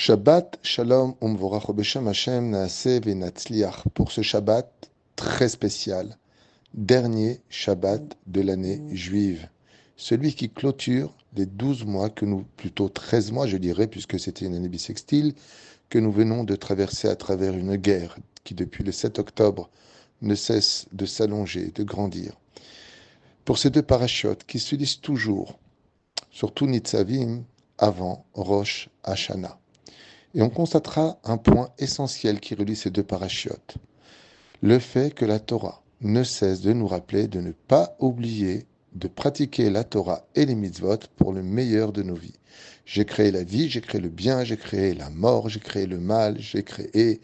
Shabbat Shalom Umvorach Beshem Hashem Naaseh Venatzliach. Pour ce Shabbat très spécial, dernier Shabbat de l'année juive, celui qui clôture les 12 mois que nous, plutôt 13 mois je dirais, puisque c'était une année bissextile, que nous venons de traverser à travers une guerre qui depuis le 7 octobre ne cesse de s'allonger, de grandir. Pour ces deux parachutes qui se lisent toujours, surtout Nitzavim, avant Rosh Hashanah. Et on constatera un point essentiel qui relie ces deux parachutes. Le fait que la Torah ne cesse de nous rappeler de ne pas oublier de pratiquer la Torah et les mitzvot pour le meilleur de nos vies. J'ai créé la vie, j'ai créé le bien, j'ai créé la mort, j'ai créé le mal, j'ai créé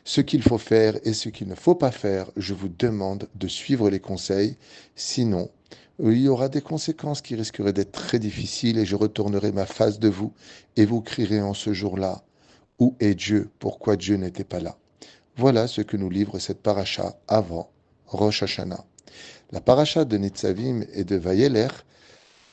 ce qu'il faut faire et ce qu'il ne faut pas faire. Je vous demande de suivre les conseils, sinon il y aura des conséquences qui risqueraient d'être très difficiles et je retournerai ma face de vous et vous crierez en ce jour-là: où est Dieu? Pourquoi Dieu n'était pas là? Voilà ce que nous livre cette paracha avant Rosh Hashanah. La paracha de Nitzavim et de Vayeler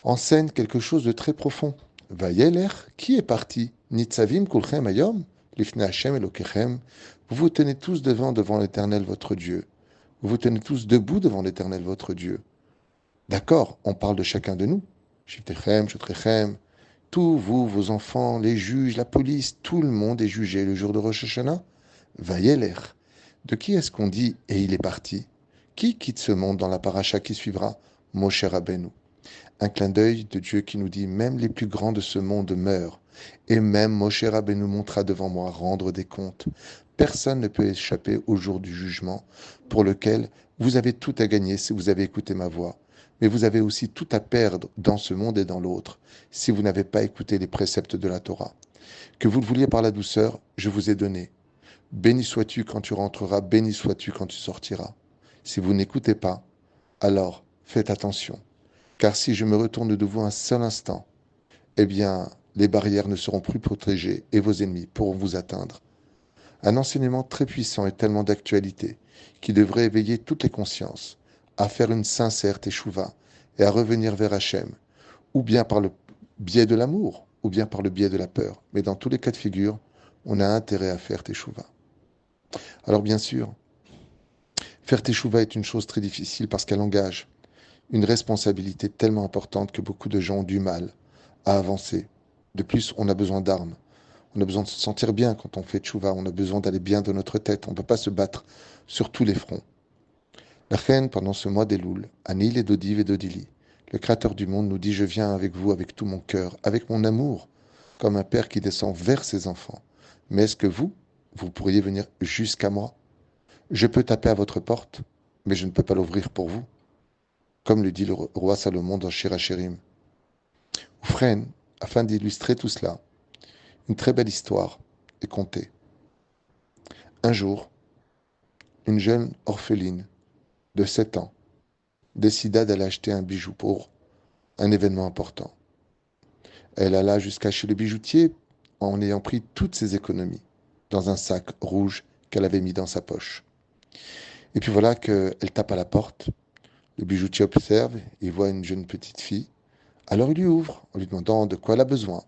enseigne quelque chose de très profond. Vayeler, qui est parti? Nitzavim kulchem ayom, lifnei Hashem Elokechem. Vous vous tenez tous devant l'Éternel votre Dieu. Vous vous tenez tous debout devant l'Éternel votre Dieu. D'accord, on parle de chacun de nous. Shiftechem, Shotrechem, tous vous, vos enfants, les juges, la police, tout le monde est jugé le jour de Rosh Hashanah. Vayeler. De qui est-ce qu'on dit « et il est parti » ? Qui quitte ce monde dans la paracha qui suivra? Moshe Rabbeinu. Un clin d'œil de Dieu qui nous dit « même les plus grands de ce monde meurent, et même Moshe Rabbeinu montera devant moi rendre des comptes. Personne ne peut échapper au jour du jugement, pour lequel vous avez tout à gagner si vous avez écouté ma voix. Mais vous avez aussi tout à perdre dans ce monde et dans l'autre, si vous n'avez pas écouté les préceptes de la Torah. Que vous le vouliez par la douceur, je vous ai donné. Béni sois-tu quand tu rentreras, béni sois-tu quand tu sortiras. Si vous n'écoutez pas, alors faites attention. Car si je me retourne de vous un seul instant, eh bien, les barrières ne seront plus protégées et vos ennemis pourront vous atteindre. Un enseignement très puissant et tellement d'actualité qui devrait éveiller toutes les consciences à faire une sincère teshuva et à revenir vers Hachem, ou bien par le biais de l'amour, ou bien par le biais de la peur. Mais dans tous les cas de figure, on a intérêt à faire teshuva. Alors bien sûr, faire teshuva est une chose très difficile parce qu'elle engage une responsabilité tellement importante que beaucoup de gens ont du mal à avancer. De plus, on a besoin d'armes. On a besoin de se sentir bien quand on fait teshuva. On a besoin d'aller bien dans notre tête. On ne peut pas se battre sur tous les fronts. La reine, pendant ce mois d'Elul, Anil et Dodiv et Dodili, le Créateur du monde nous dit: je viens avec vous, avec tout mon cœur, avec mon amour, comme un père qui descend vers ses enfants. Mais est-ce que vous pourriez venir jusqu'à moi? Je peux taper à votre porte, mais je ne peux pas l'ouvrir pour vous, comme le dit le roi Salomon dans Shir HaShirim. Oufren, afin d'illustrer tout cela, une très belle histoire est contée. Un jour, une jeune orpheline de 7 ans décida d'aller acheter un bijou pour un événement important. Elle alla jusqu'à chez le bijoutier en ayant pris toutes ses économies dans un sac rouge qu'elle avait mis dans sa poche. Et puis voilà qu'elle tape à la porte. Le bijoutier observe et voit une jeune petite fille. Alors il lui ouvre en lui demandant de quoi elle a besoin.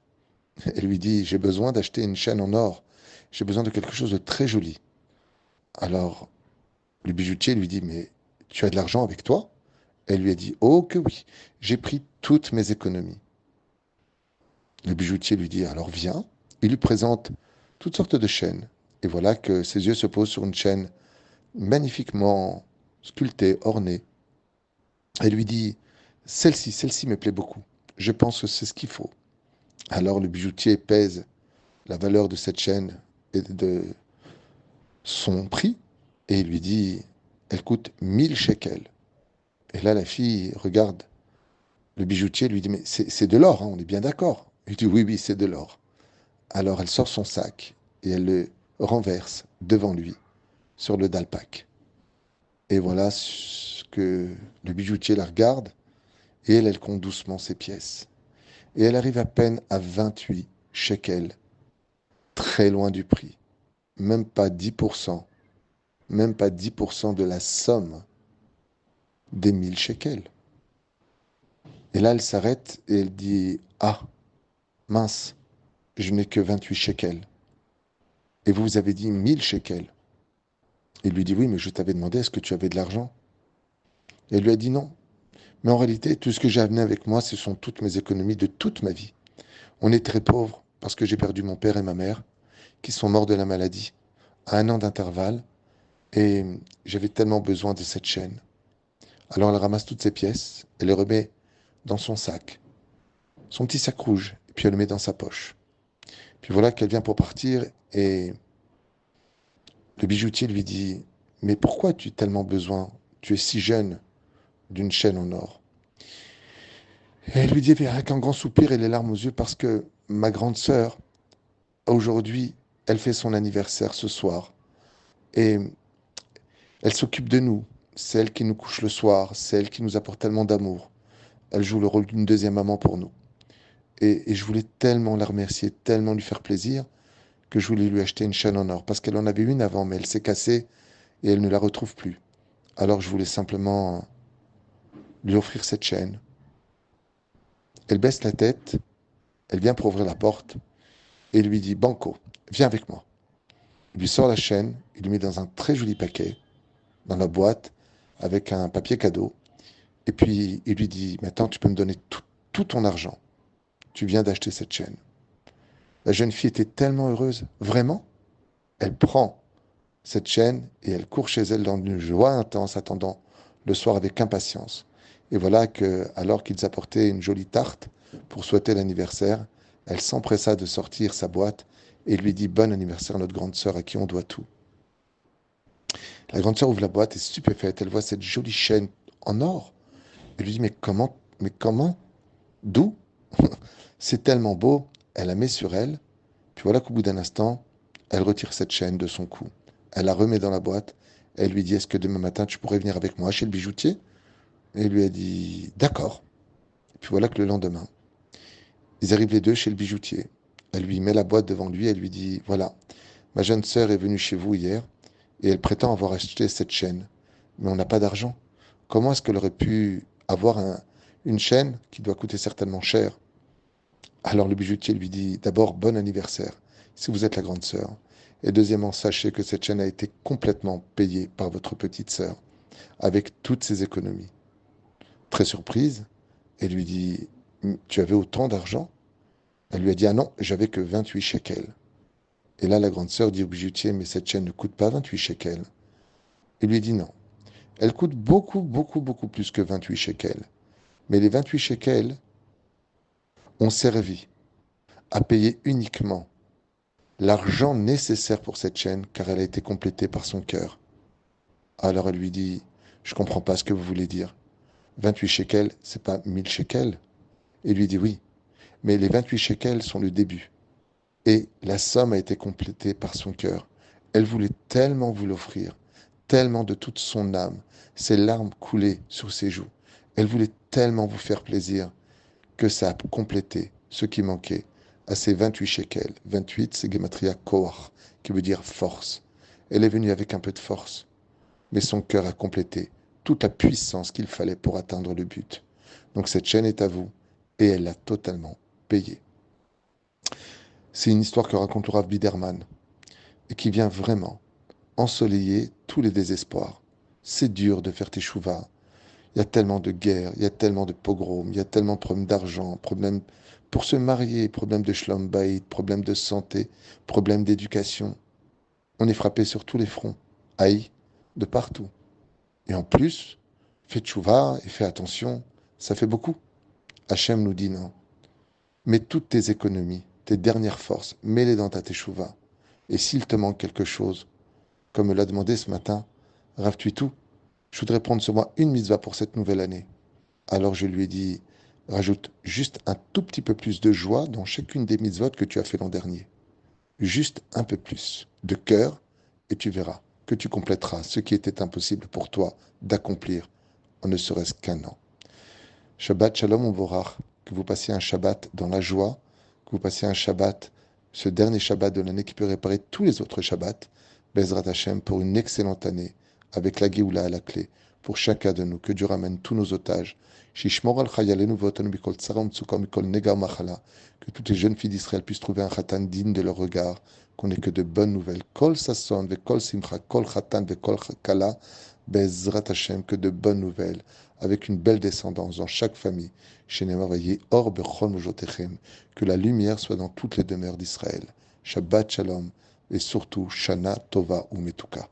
Elle lui dit: j'ai besoin d'acheter une chaîne en or. J'ai besoin de quelque chose de très joli. Alors le bijoutier lui dit: mais tu as de l'argent avec toi? Elle lui a dit: oh que oui, j'ai pris toutes mes économies. Le bijoutier lui dit: alors viens. Il lui présente toutes sortes de chaînes. Et voilà que ses yeux se posent sur une chaîne magnifiquement sculptée, ornée. Elle lui dit: celle-ci me plaît beaucoup. Je pense que c'est ce qu'il faut. Alors le bijoutier pèse la valeur de cette chaîne et de son prix et il lui dit: elle coûte 1000 shekels. Et là la fille regarde le bijoutier, lui dit: mais c'est de l'or, hein, on est bien d'accord? Il dit: oui, oui, c'est de l'or. Alors elle sort son sac et elle le renverse devant lui sur le dalpak. Et voilà ce que le bijoutier la regarde et elle compte doucement ses pièces. Et elle arrive à peine à 28 shekels, très loin du prix, même pas 10%, même pas 10% de la somme des 1000 shekels. Et là, elle s'arrête et elle dit: ah, mince, je n'ai que 28 shekels. et vous avez dit 1000 shekels. Il lui dit, oui, mais je t'avais demandé, est-ce que tu avais de l'argent? Et elle lui a dit non. Mais en réalité, tout ce que j'ai amené avec moi, ce sont toutes mes économies de toute ma vie. On est très pauvres parce que j'ai perdu mon père et ma mère, qui sont morts de la maladie, à 1 an d'intervalle, et j'avais tellement besoin de cette chaîne. Alors elle ramasse toutes ces pièces, elle les remet dans son sac, son petit sac rouge, et puis elle le met dans sa poche. Puis voilà qu'elle vient pour partir, et le bijoutier lui dit, mais pourquoi as-tu tellement besoin, tu es si jeune, d'une chaîne en or? Et elle lui dit avec un grand soupir et les larmes aux yeux, parce que ma grande sœur, aujourd'hui, elle fait son anniversaire ce soir, et elle s'occupe de nous, c'est elle qui nous couche le soir, c'est elle qui nous apporte tellement d'amour. Elle joue le rôle d'une deuxième maman pour nous. Et je voulais tellement la remercier, tellement lui faire plaisir, que je voulais lui acheter une chaîne en or, parce qu'elle en avait une avant, mais elle s'est cassée et elle ne la retrouve plus. Alors je voulais simplement lui offrir cette chaîne. Elle baisse la tête, elle vient pour ouvrir la porte et lui dit, Banco, viens avec moi. Il lui sort la chaîne, il lui met dans un très joli paquet, dans la boîte, avec un papier cadeau. Et puis il lui dit, maintenant tu peux me donner tout ton argent. Tu viens d'acheter cette chaîne. La jeune fille était tellement heureuse, vraiment. Elle prend cette chaîne et elle court chez elle dans une joie intense, attendant le soir avec impatience. Et voilà que, alors qu'ils apportaient une jolie tarte pour souhaiter l'anniversaire, elle s'empressa de sortir sa boîte et lui dit bon anniversaire, notre grande sœur à qui on doit tout. La grande sœur ouvre la boîte et stupéfaite, elle voit cette jolie chaîne en or. Elle lui dit mais comment, d'où? C'est tellement beau. Elle la met sur elle. Puis voilà qu'au bout d'un instant, elle retire cette chaîne de son cou. Elle la remet dans la boîte. Elle lui dit, est-ce que demain matin, tu pourrais venir avec moi chez le bijoutier? Et il lui a dit, d'accord. Et puis voilà que le lendemain, ils arrivent les deux chez le bijoutier. Elle lui met la boîte devant lui. Elle lui dit, voilà, ma jeune sœur est venue chez vous hier et elle prétend avoir acheté cette chaîne. Mais on n'a pas d'argent. Comment est-ce qu'elle aurait pu avoir une chaîne qui doit coûter certainement cher? Alors le bijoutier lui dit, d'abord, bon anniversaire, si vous êtes la grande sœur. Et deuxièmement, sachez que cette chaîne a été complètement payée par votre petite sœur, avec toutes ses économies. Très surprise, elle lui dit, tu avais autant d'argent? Elle lui a dit, ah non, j'avais que 28 shekels. Et là, la grande sœur dit au bijoutier, mais cette chaîne ne coûte pas 28 shekels. Il lui dit non. Elle coûte beaucoup, beaucoup, beaucoup plus que 28 shekels. Mais les 28 shekels ont servi à payer uniquement l'argent nécessaire pour cette chaîne, car elle a été complétée par son cœur. Alors elle lui dit, je ne comprends pas ce que vous voulez dire. 28 shekels, c'est pas 1000 shekels. Il lui dit oui, mais les 28 shekels sont le début. Et la somme a été complétée par son cœur. Elle voulait tellement vous l'offrir, tellement de toute son âme, ses larmes coulaient sur ses joues. Elle voulait tellement vous faire plaisir que ça a complété ce qui manquait à ces 28 shekels. 28, c'est Gematria Koach, qui veut dire force. Elle est venue avec un peu de force, mais son cœur a complété toute la puissance qu'il fallait pour atteindre le but. Donc cette chaîne est à vous, et elle l'a totalement payée. C'est une histoire que raconte le Rav Biderman, et qui vient vraiment ensoleiller tous les désespoirs. C'est dur de faire teshuva. Il y a tellement de guerres, il y a tellement de pogroms, il y a tellement de problèmes d'argent, problèmes pour se marier, problèmes de shlom bayit, problèmes de santé, problèmes d'éducation. On est frappé sur tous les fronts, haï de partout. Et en plus, fais teshuva et fais attention, ça fait beaucoup. Hachem nous dit non. Mets toutes tes économies, tes dernières forces, mets-les dans ta teshuva. Et s'il te manque quelque chose, comme me l'a demandé ce matin, Rav Tuitou, je voudrais prendre sur moi une mitzvah pour cette nouvelle année. Alors je lui ai dit, rajoute juste un tout petit peu plus de joie dans chacune des mitzvot que tu as fait l'an dernier. Juste un peu plus de cœur, et tu verras que tu compléteras ce qui était impossible pour toi d'accomplir en ne serait-ce qu'un an. Shabbat Shalom Uvorach, que vous passiez un Shabbat dans la joie, que vous passiez un Shabbat, ce dernier Shabbat de l'année qui peut réparer tous les autres Shabbats, Bezrat Hashem, pour une excellente année, avec la Géoula à la clé, pour chacun de nous, que Dieu ramène tous nos otages, Shishmor al Chayalenu Votanu Mikol Tsara Umtsuka Mikol Nega Machala, que toutes les jeunes filles d'Israël puissent trouver un Khatan digne de leur regard, qu'on n'ait que de bonnes nouvelles. Kol sasson, ve kol simcha, kol chatan, ve kol kala, bezrat Hashem, que de bonnes nouvelles, avec une belle descendance dans chaque famille. Shenemar vayeh or bechol mojotechem, que la lumière soit dans toutes les demeures d'Israël. Shabbat shalom, et surtout Shana Tova ou Metuka.